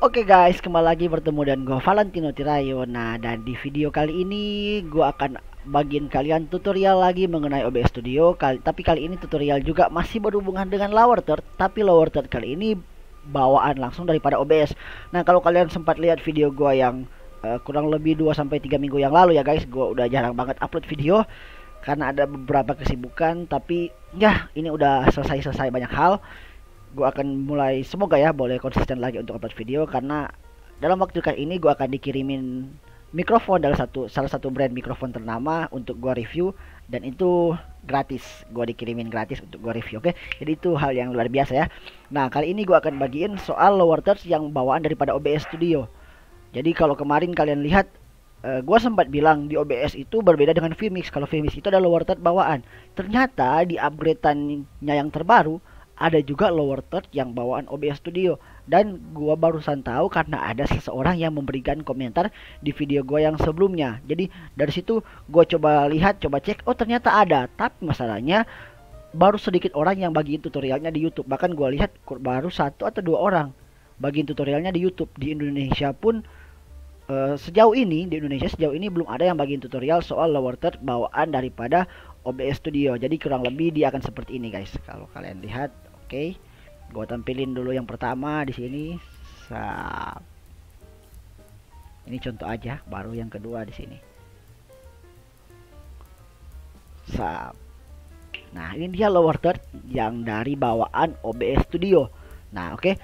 Oke guys, kembali lagi bertemu dengan gue Valentino Tirayo. Nah, dan di video kali ini gue akan bagiin kalian tutorial lagi mengenai OBS Studio. Tapi kali ini tutorial juga masih berhubungan dengan Lower Third. Tapi Lower Third kali ini bawaan langsung daripada OBS. Nah, kalau kalian sempat lihat video gue yang kurang lebih 2 sampai 3 minggu yang lalu ya guys, gue udah jarang banget upload video karena ada beberapa kesibukan. Tapi ya, ini udah selesai banyak hal. Gue akan mulai, semoga ya boleh konsisten lagi untuk upload video, karena dalam waktu kali ini gue akan dikirimin mikrofon dari salah satu brand mikrofon ternama untuk gue review, dan itu gratis. Gue dikirimin gratis untuk gue review. Oke, jadi itu hal yang luar biasa ya. Nah, kali ini gue akan bagiin soal lower thirds yang bawaan daripada OBS Studio. Jadi kalau kemarin kalian lihat, gue sempat bilang di OBS itu berbeda dengan Vmix. Kalau Vmix itu ada lower third bawaan, ternyata di upgradeannya yang terbaru ada juga lower third yang bawaan OBS Studio. Dan gua barusan tahu karena ada seseorang yang memberikan komentar di video gua yang sebelumnya. Jadi dari situ gua coba lihat, coba cek, oh ternyata ada. Tapi masalahnya baru sedikit orang yang bagiin tutorialnya di YouTube. Bahkan gua lihat baru 1 atau 2 orang bagiin tutorialnya di YouTube. Di Indonesia pun sejauh ini belum ada yang bagiin tutorial soal lower third bawaan daripada OBS Studio. Jadi kurang lebih dia akan seperti ini guys. Kalau kalian lihat, oke. Gua tampilin dulu yang pertama di sini. Sap. Ini contoh aja, baru yang kedua di sini. Sap. Nah, ini dia lower third yang dari bawaan OBS Studio. Nah, oke.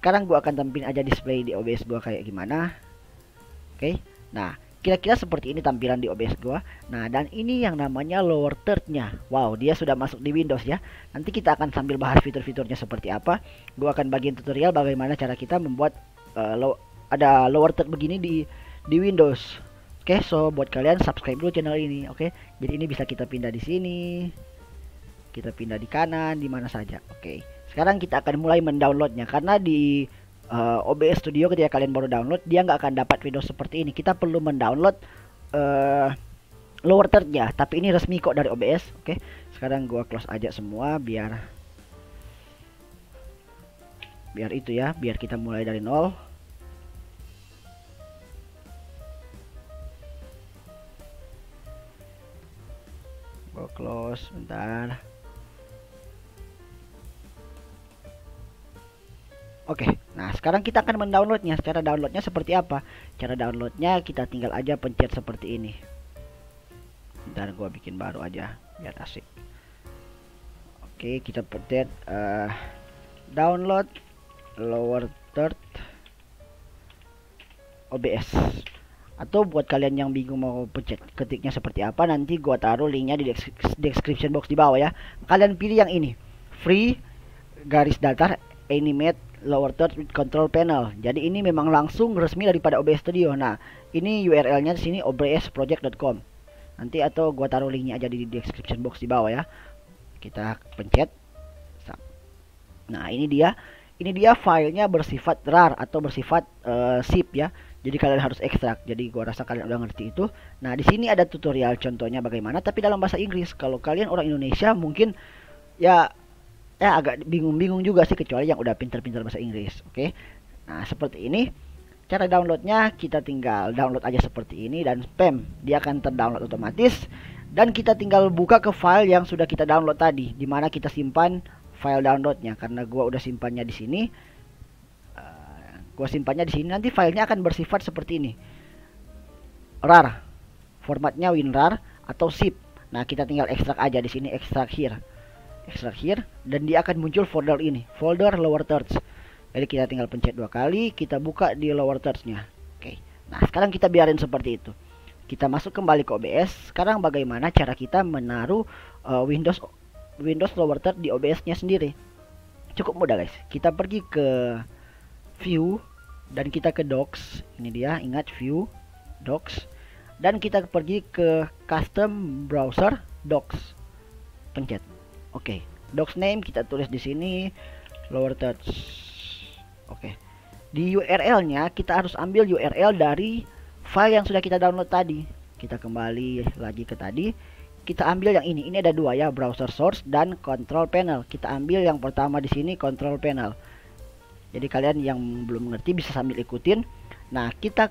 Sekarang gua akan tampilin aja display di OBS gua kayak gimana. Oke. Nah, kira-kira seperti ini tampilan di OBS gua. Nah, dan ini yang namanya lower third-nya. Wow, dia sudah masuk di Windows ya. Nanti kita akan sambil bahas fitur-fiturnya seperti apa. Gua akan bagiin tutorial bagaimana cara kita membuat ada lower third begini di Windows. Oke, so buat kalian subscribe dulu channel ini, oke? Jadi ini bisa kita pindah di sini. Kita pindah di kanan, di mana saja. Oke. Sekarang kita akan mulai mendownloadnya, karena di OBS Studio ketika kalian baru download dia nggak akan dapat Windows seperti ini. Kita perlu mendownload lower third-nya, tapi ini resmi kok dari OBS. Oke, sekarang gua close aja semua biar itu ya, biar kita mulai dari nol. Gua close bentar. Oke, nah sekarang kita akan mendownloadnya. Cara downloadnya seperti apa? Cara downloadnya kita tinggal aja pencet seperti ini. Bentar, gua bikin baru aja biar asik. Oke, kita pencet download lower third OBS. Atau buat kalian yang bingung mau pencet ketiknya seperti apa, nanti gua taruh linknya di description box di bawah ya. Kalian pilih yang ini, free garis datar animate lower third with control panel. Jadi ini memang langsung resmi daripada OBS Studio. Nah, ini URL-nya di sini obsproject.com. Nanti atau gua taruh linknya aja di description box di bawah ya. Kita pencet. Nah, ini dia. Ini dia filenya bersifat RAR atau bersifat zip ya. Jadi kalian harus ekstrak. Jadi gua rasa kalian udah ngerti itu. Nah, di sini ada tutorial contohnya bagaimana, tapi dalam bahasa Inggris. Kalau kalian orang Indonesia mungkin ya agak bingung-bingung juga sih, kecuali yang udah pintar-pintar bahasa Inggris. Oke. Nah, seperti ini. Cara downloadnya kita tinggal download aja seperti ini dan spam. Dia akan terdownload otomatis dan kita tinggal buka ke file yang sudah kita download tadi, dimana kita simpan file downloadnya. Karena gua udah simpannya di sini. Nanti filenya akan bersifat seperti ini. RAR. Formatnya WinRAR atau zip. Nah, kita tinggal ekstrak aja di sini, ekstrak here. Extract here, dan dia akan muncul folder ini, folder lower thirds. Jadi kita tinggal pencet 2 kali, kita buka di lower thirds-nya. Oke. Nah, sekarang kita biarin seperti itu. Kita masuk kembali ke OBS. Sekarang bagaimana cara kita menaruh Windows lower third di OBS-nya sendiri? Cukup mudah, guys. Kita pergi ke view dan kita ke docs. Ini dia, ingat view, docs. Dan kita pergi ke custom browser docs. Pencet. Oke, docs name kita tulis di sini lower thirds. Oke. Di URL-nya kita harus ambil URL dari file yang sudah kita download tadi. Kita kembali lagi ke tadi. Kita ambil yang ini. Ini ada 2 ya, browser source dan control panel. Kita ambil yang pertama di sini, control panel. Jadi kalian yang belum mengerti bisa sambil ikutin. Nah, kita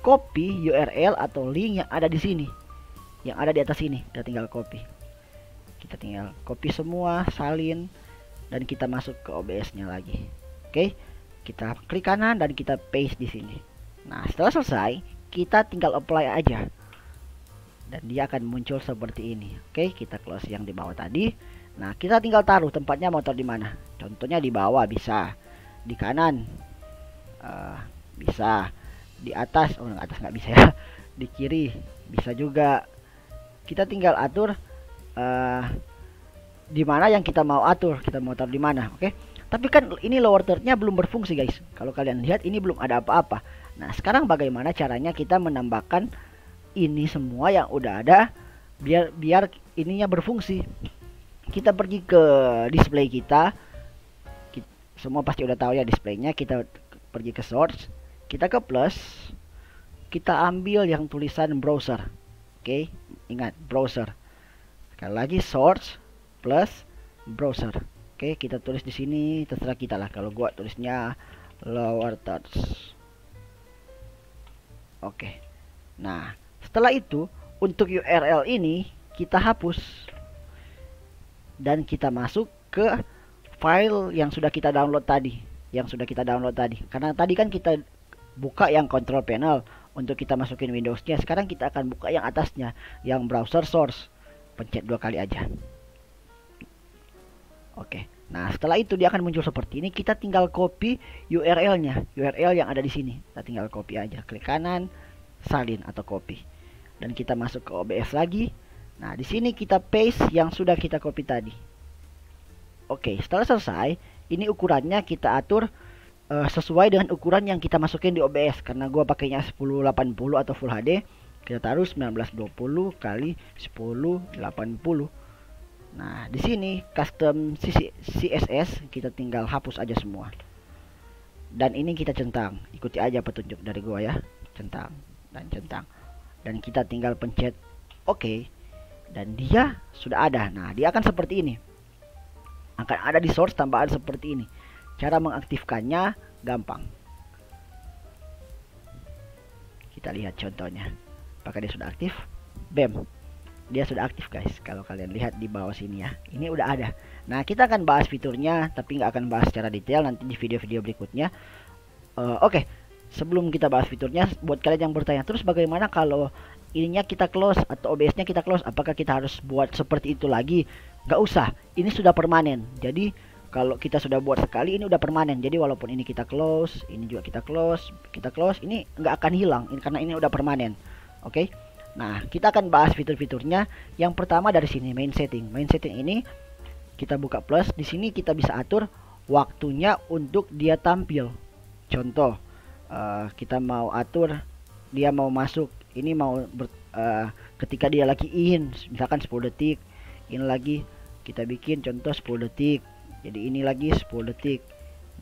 copy URL atau link yang ada di sini, yang ada di atas ini. Kita tinggal copy. Kita tinggal copy semua, salin, dan kita masuk ke OBS-nya lagi. Oke, kita klik kanan dan kita paste di sini. Nah, setelah selesai, kita tinggal apply aja. Dan dia akan muncul seperti ini. Oke, kita close yang di bawah tadi. Nah, kita tinggal taruh tempatnya mau taruh di mana. Contohnya di bawah bisa, di kanan bisa, di atas, oh atas nggak bisa ya, di kiri bisa juga. Kita tinggal atur di mana yang kita mau atur, kita mau taruh di mana. Oke, tapi kan ini lower third-nya belum berfungsi guys. Kalau kalian lihat ini belum ada apa-apa. Nah, sekarang bagaimana caranya kita menambahkan ini semua yang udah ada biar ininya berfungsi. Kita pergi ke display kita, semua pasti udah tahu ya displaynya. Kita pergi ke source, kita ke plus, kita ambil yang tulisan browser. Oke, ingat browser. Sekali lagi source plus browser. Oke, kita tulis di sini, terserah kita lah. Kalau gua tulisnya lower third. Oke. Nah, setelah itu untuk URL ini kita hapus dan kita masuk ke file yang sudah kita download tadi, karena tadi kan kita buka yang control panel untuk kita masukin Windows-nya. Sekarang kita akan buka yang atasnya, yang browser source. Pencet 2 kali aja. Oke. Nah, setelah itu dia akan muncul seperti ini. Kita tinggal copy URL-nya, URL yang ada di sini. Kita tinggal copy aja, klik kanan, salin atau copy. Dan kita masuk ke OBS lagi. Nah, di sini kita paste yang sudah kita copy tadi. Oke, setelah selesai, ini ukurannya kita atur sesuai dengan ukuran yang kita masukin di OBS. Karena gua pakainya 1080 atau Full HD, kita taruh 1920 kali 1080. Nah, di sini custom CSS kita tinggal hapus aja semua. Dan ini kita centang. Ikuti aja petunjuk dari gua ya. Centang dan centang. Dan kita tinggal pencet OK. Dan dia sudah ada. Nah, dia akan seperti ini. Akan ada di source tambahan seperti ini. Cara mengaktifkannya gampang. Kita lihat contohnya. Apakah dia sudah aktif? Bam. Dia sudah aktif guys. Kalau kalian lihat di bawah sini ya. Ini udah ada. Nah, kita akan bahas fiturnya, tapi nggak akan bahas secara detail nanti di video-video berikutnya. Oke. Sebelum kita bahas fiturnya, buat kalian yang bertanya, terus bagaimana kalau ininya kita close atau OBS-nya kita close? Apakah kita harus buat seperti itu lagi? Nggak usah. Ini sudah permanen. Jadi kalau kita sudah buat sekali, ini udah permanen. Jadi walaupun ini kita close, ini juga kita close, ini nggak akan hilang. Karena ini udah permanen. Oke. Nah, kita akan bahas fitur-fiturnya. Yang pertama dari sini, main setting. Main setting ini kita buka plus. Di sini kita bisa atur waktunya untuk dia tampil. Contoh, kita mau atur dia mau masuk. Ini mau ketika dia lagi misalkan 10 detik. Ini lagi kita bikin contoh 10 detik. Jadi ini lagi 10 detik.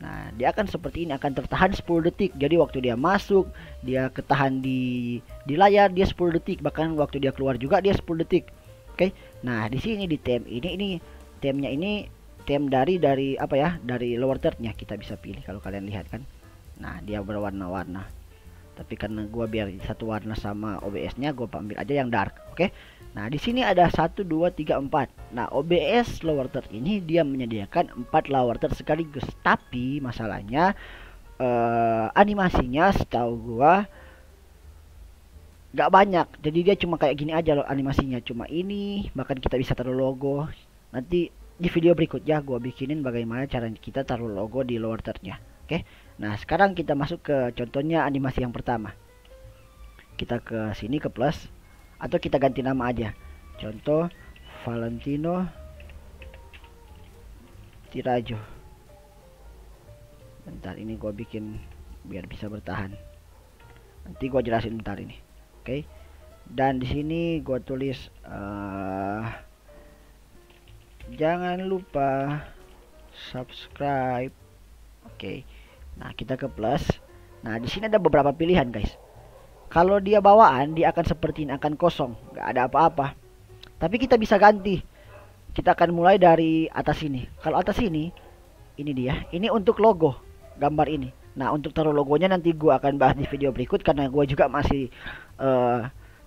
Nah, dia akan seperti ini, akan tertahan 10 detik. Jadi waktu dia masuk, dia ketahan di layar dia 10 detik, bahkan waktu dia keluar juga dia 10 detik. Oke. Nah, di sini di theme ini theme-nya ini theme dari apa ya? Dari lower third-nya kita bisa pilih kalau kalian lihat kan. Nah, dia berwarna-warna. Tapi karena gua biar satu warna sama OBS-nya, gua ambil aja yang dark. Oke. Nah, di sini ada 1 2 3 4. Nah, OBS lower third ini dia menyediakan 4 lower third sekaligus. Tapi masalahnya animasinya setahu gua gak banyak. Jadi dia cuma kayak gini aja loh animasinya, cuma ini. Bahkan kita bisa taruh logo. Nanti di video berikutnya gua bikinin bagaimana cara kita taruh logo di lower third-nya. Oke. Nah, sekarang kita masuk ke contohnya animasi yang pertama. Kita ke sini ke plus atau kita ganti nama aja. Contoh Valentino Tirajo. Bentar, ini gua bikin biar bisa bertahan. Nanti gua jelasin bentar ini. Oke. Dan di sini gua tulis jangan lupa subscribe. Oke. Nah, kita ke plus. Nah, di sini ada beberapa pilihan, guys. Kalau dia bawaan, dia akan seperti ini, akan kosong, nggak ada apa-apa. Tapi kita bisa ganti. Kita akan mulai dari atas ini. Kalau atas ini dia. Ini untuk logo. gambar ini. Nah, untuk taruh logonya nanti gue akan bahas di video berikut, karena gue juga masih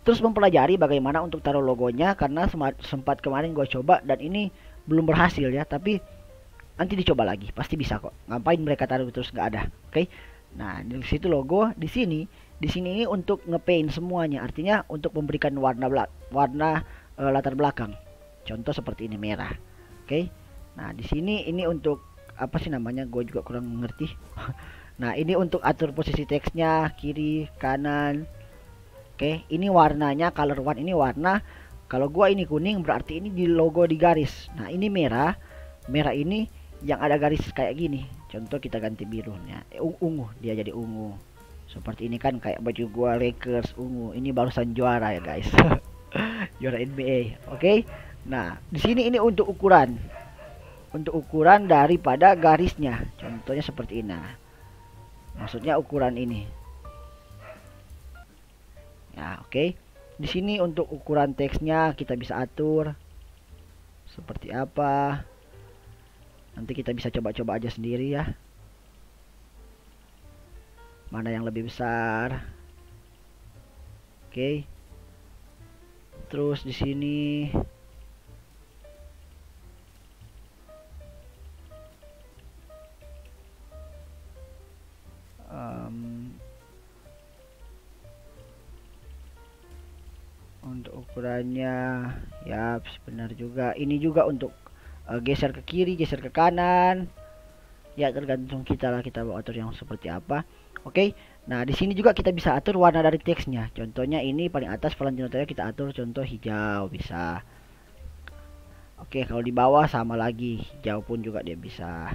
terus mempelajari bagaimana untuk taruh logonya, karena sempat kemarin gue coba dan ini belum berhasil ya. Tapi nanti dicoba lagi, pasti bisa kok. Ngapain mereka taruh terus nggak ada? Oke. Nah, di situ logo, di sini ini untuk ngepaint semuanya, artinya untuk memberikan warna latar belakang. Contoh seperti ini merah. Oke. Nah, di sini ini untuk apa sih namanya? Gue juga kurang ngerti. Nah, ini untuk atur posisi teksnya kiri, kanan. Oke, ini warnanya color one, ini warna. Kalau gua ini kuning berarti ini di logo di garis. Nah, ini merah. Merah ini yang ada garis kayak gini. Contoh kita ganti biru ya. Ungu, dia jadi ungu. Seperti ini kan kayak baju gua Lakers ungu. Ini barusan juara ya, guys. Juara NBA. Oke. Nah, di sini ini untuk ukuran. Untuk ukuran daripada garisnya. Contohnya seperti ini. Nah, maksudnya ukuran ini. Ya, oke. Di sini untuk ukuran teksnya kita bisa atur seperti apa. Nanti kita bisa coba-coba aja sendiri ya. Mana yang lebih besar. Oke. Terus di sini untuk ukurannya ya benar juga. Ini juga untuk geser ke kiri, geser ke kanan. Ya tergantung kita lah, kita mau atur yang seperti apa. Oke. Nah, di sini juga kita bisa atur warna dari teksnya. Contohnya ini paling atas Valentino Trio kita atur contoh hijau bisa. Oke, kalau di bawah sama lagi, hijau pun juga dia bisa.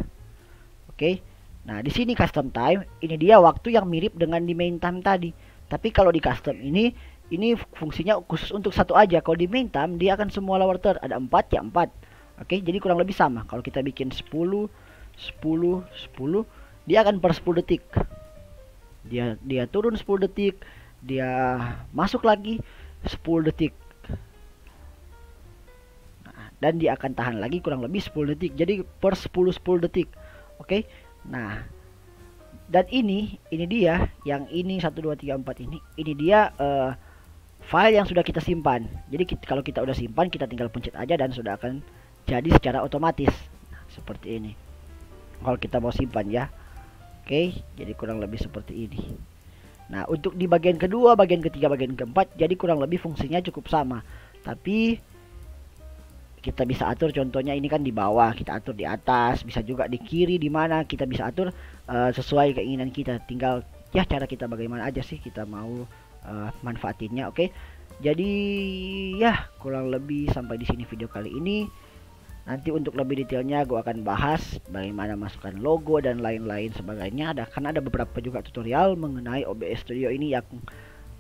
Oke. Nah, di sini custom time, ini dia waktu yang mirip dengan di main time tadi. Tapi kalau di custom ini fungsinya khusus untuk satu aja. Kalau di main time dia akan semua lower third, ada 4 ya 4. Oke, jadi kurang lebih sama. Kalau kita bikin 10 10 10, dia akan per 10 detik. Dia turun 10 detik, dia masuk lagi 10 detik. Nah, dan dia akan tahan lagi kurang lebih 10 detik. Jadi per 10 detik. Oke. Nah, dan ini dia yang ini 1 2 3 4 ini dia file yang sudah kita simpan. Jadi kalau kita udah simpan, kita tinggal pencet aja dan sudah akan jadi secara otomatis. Nah, seperti ini. Kalau kita mau simpan ya. Oke, jadi kurang lebih seperti ini. Nah, untuk di bagian kedua, bagian ketiga, bagian keempat, jadi kurang lebih fungsinya cukup sama. Tapi kita bisa atur, contohnya ini kan di bawah, kita atur di atas, bisa juga di kiri, di mana kita bisa atur sesuai keinginan kita. Tinggal ya cara kita bagaimana aja sih kita mau manfaatinnya. Oke. Jadi ya kurang lebih sampai di sini video kali ini. Nanti untuk lebih detailnya gue akan bahas bagaimana masukkan logo dan lain-lain sebagainya. Karena ada beberapa juga tutorial mengenai OBS Studio ini yang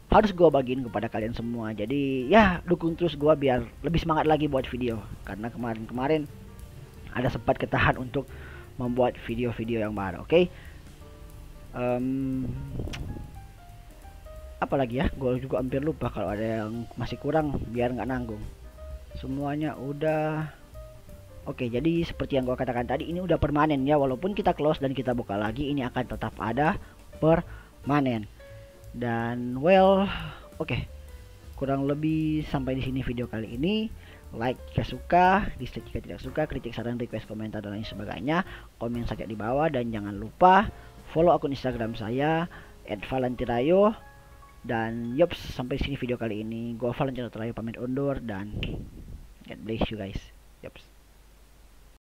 harus gue bagiin kepada kalian semua. Jadi ya dukung terus gue biar lebih semangat lagi buat video. Karena kemarin ada sempat ketahan untuk membuat video-video yang baru. Oke. Apalagi ya, gue juga hampir lupa. Kalau ada yang masih kurang biar nggak nanggung. Semuanya udah. Oke, jadi seperti yang gue katakan tadi, ini udah permanen ya. Walaupun kita close dan kita buka lagi, ini akan tetap ada permanen. Dan well, oke. Kurang lebih sampai di sini video kali ini. Like jika suka, dislike jika tidak suka, kritik, saran, request, komentar dan lain sebagainya, komen saja di bawah. Dan jangan lupa follow akun Instagram saya @valentirayo. Dan yops, sampai sini video kali ini. Gue Valentino Terayo pamit undur dan God bless you guys. Yops.